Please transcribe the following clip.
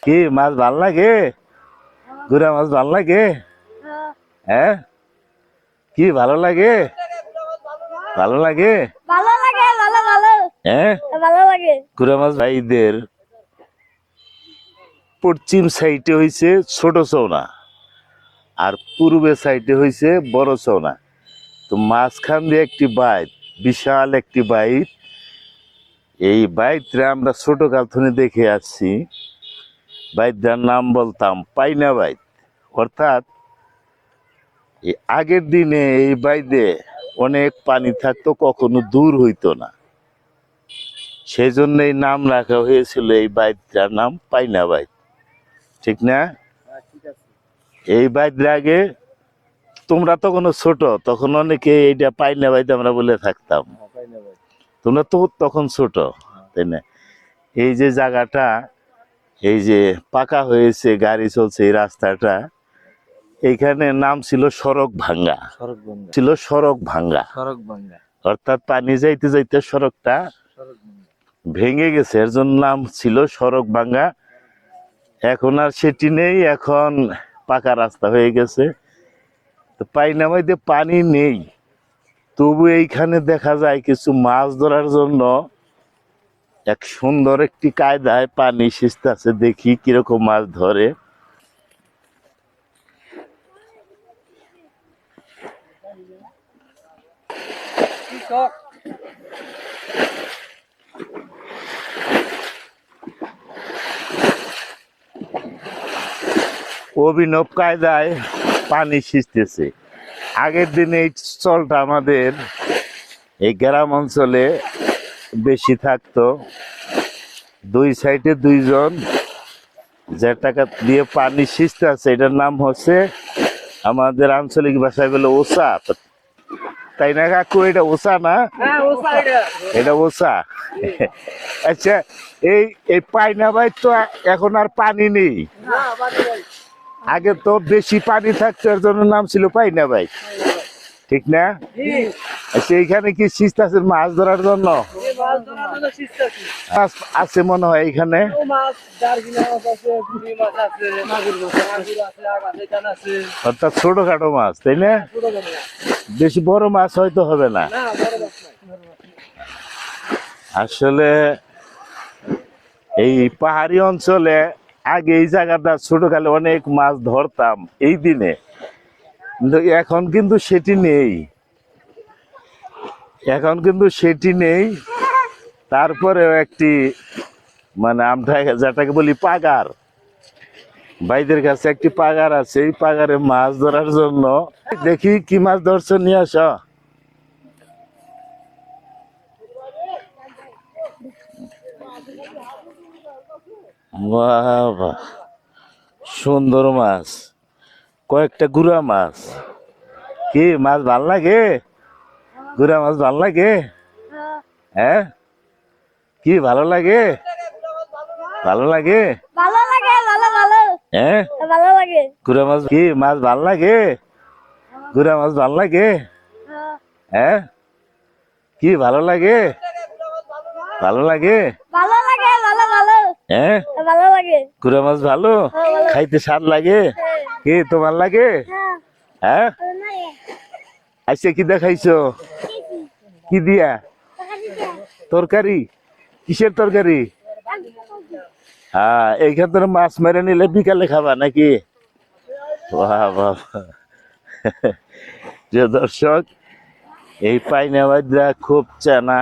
কি মাছ ভাল লাগে? গুড়া মাছ ভাল লাগে? হ্যাঁ, কি ভালো লাগে? ভালো লাগে? ভালো লাগে, ভালো ভালো হ্যাঁ, ভালো লাগে। গুড়া মাছ ভাইদের পশ্চিম সাইডে হইছে ছোট চৌনা আর পূর্বে সাইডে হইছে বড় চৌনা। তো মাঝখান দিয়ে একটি বাইত, বিশাল একটি বাইত। এই বাইতটা আমরা ছোট কাল থেকে দেখে আসছি। বাইতটার নাম বলতাম পাইনা বাইত। অর্থাৎ এই আগের দিনে এই বাইতে অনেক পানি থাকতো, কখনো দূর হইতো না। সেই জন্য এই নাম রাখা হয়েছিল এই বাইতটার নাম পাইনা বাইত, ঠিক না? এই বাইতের আগে তোমরা তখন ছোট, তখন অনেকে এইটা পাইনা বাইত আমরা বলে থাকতাম। তোমরা তো তখন ছোট, তাই না? এই যে জায়গাটা, এই যে পাকা হয়েছে, গাড়ি চলছে এই রাস্তাটা, এইখানে নাম ছিল সড়ক ভাঙ্গা। ছিল সড়ক ভাঙ্গা, অর্থাৎ পানি যাইতে যাইতে সড়কটা ভেঙে গেছে, এর জন্য নাম ছিল সড়ক ভাঙ্গা। এখন আর সেটি নেই, এখন পাকা রাস্তা হয়ে গেছে। তো পাইনা বাইতে পানি নেই, তবু এইখানে দেখা যায় কিছু মাছ ধরার জন্য এক সুন্দর একটি কায়দায় পানি সিস্তে আছে। দেখি কিরকম মাছ ধরে। অভিনব কায়দায় পানি সিস্তেছে। আগের দিনে এই চলটা আমাদের এই গ্রাম অঞ্চলে বেশি থাকতো। দুই সাইডে দুইজন যে টাকা দিয়ে পানি সিস্তে আছে, এটার নাম হচ্ছে আমাদের আঞ্চলিক ভাষায় বলে ওসা, তাই না কাকু? এটা ওসা না? এটা ওসা। আচ্ছা, এই এই পাইনা বাইত তো এখন আর পানি নেই। আগে তো বেশি পানি থাকতো, এর জন্য নাম ছিল পাইনা বাইত, ঠিক না? আচ্ছা, এইখানে কি সিস্ট আছে মাছ ধরার জন্য? মাছ আছে মনে হয় এইখানে। অর্থাৎ ছোটখাটো মাছ, তাই না? বেশি বড় মাছ হয়তো হবে না। আসলে এই পাহাড়ি অঞ্চলে আগে এই জায়গাটা ছোটকালে অনেক মাছ ধরতাম এই দিনে, কিন্তু এখন কিন্তু সেটি নেই। এখন কিন্তু সেটি নেই। তারপরেও একটি মানে আমরা যেটাকে বলি পাগার, ভাইদের কাছে একটি পাগার আছে। এই পাগারে মাছ ধরার জন্য দেখি কি মাছ ধরছো, নিয়ে আস। বাহ বাহ, সুন্দর মাছ, কয়েকটা গুড়া মাছ। কি মাছ ভাল লাগে? গুড়া মাছ ভাল লাগে? হ্যাঁ, কি ভালো লাগে? ভালো লাগে? ভালো লাগে, ভালো ভালো হ্যাঁ, ভালো লাগে। গুড়া মাছ, কি মাছ ভাল লাগে? গুড়া মাছ ভাল লাগে? হ্যাঁ, কি ভালো লাগে? ভালো লাগে? ভালো লাগে, ভালো ভালো হ্যাঁ, ভালো লাগে। গুড়া মাছ ভালো, খাইতে স্বাদ লাগে? কি তোমার লাগে? হ্যাঁ, আচ্ছা, কি দেখাইছো? কি দিয়া? তরকারি? কিসের তরকারি? হ্যাঁ, এইখান থেকে মাছ মেরে নিলে বিকালে খাবা নাকি? বাহ বাহ। যে দর্শক, এই পাইনা বাইদরা খুব চেনা।